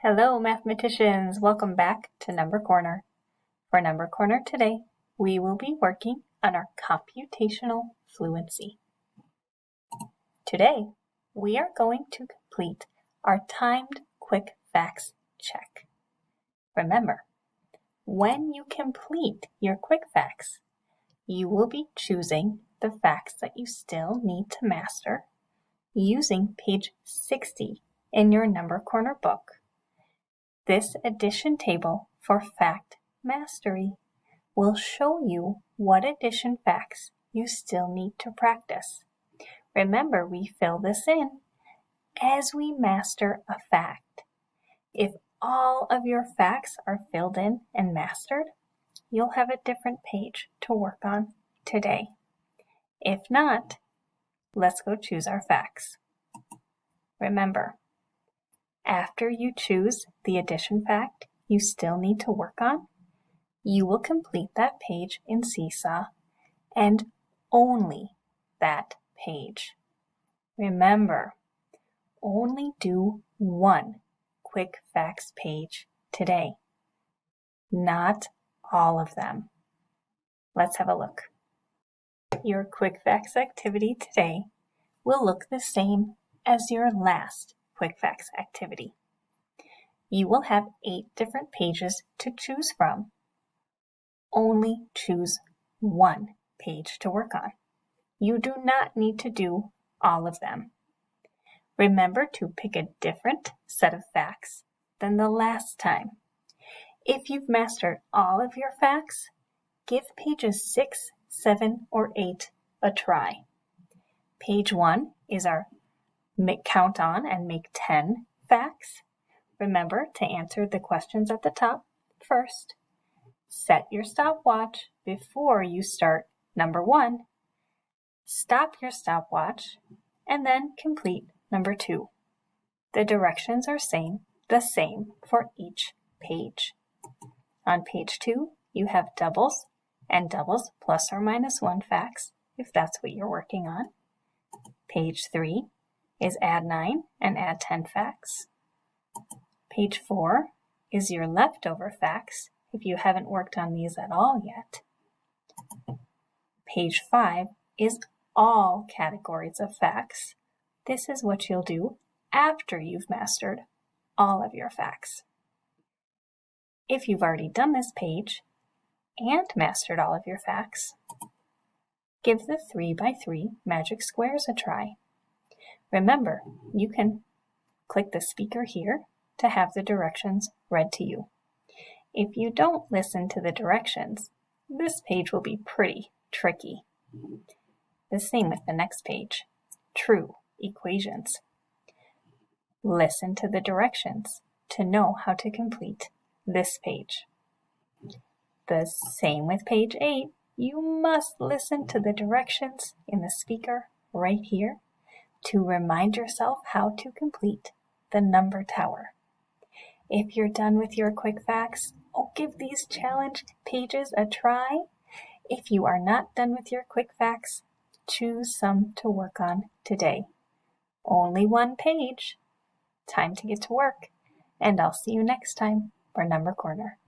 Hello, mathematicians! Welcome back to Number Corner. For Number Corner today, we will be working on our computational fluency. Today, we are going to complete our timed quick facts check. Remember, when you complete your quick facts, you will be choosing the facts that you still need to master using page 60 in your Number Corner book. This addition table for fact mastery will show you what addition facts you still need to practice. Remember, we fill this in as we master a fact. If all of your facts are filled in and mastered, you'll have a different page to work on today. If not, let's go choose our facts. Remember, after you choose the addition fact you still need to work on, you will complete that page in Seesaw and only that page. Remember, only do one quick facts page today, not all of them. Let's have a look. Your quick facts activity today will look the same as your last quick facts activity. You will have 8 different pages to choose from. Only choose one page to work on. You do not need to do all of them. Remember to pick a different set of facts than the last time. If you've mastered all of your facts, give pages 6, 7, or 8 a try. Page 1 is our count on and make 10 facts. Remember to answer the questions at the top first. Set your stopwatch before you start number 1. Stop your stopwatch and then complete number 2. The directions are the same for each page. On page 2, you have doubles and doubles plus or minus 1 facts if that's what you're working on. Page 3 is add 9 and add 10 facts. Page 4 is your leftover facts if you haven't worked on these at all yet. Page 5 is all categories of facts. This is what you'll do after you've mastered all of your facts. If you've already done this page and mastered all of your facts, give the 3x3 magic squares a try. Remember, you can click the speaker here to have the directions read to you. If you don't listen to the directions, this page will be pretty tricky. The same with the next page, true equations. Listen to the directions to know how to complete this page. The same with page 8, you must listen to the directions in the speaker right here to remind yourself how to complete the number tower. If you're done with your quick facts, give these challenge pages a try. If you are not done with your quick facts, choose some to work on today. Only one page. Time to get to work, and I'll see you next time for Number Corner.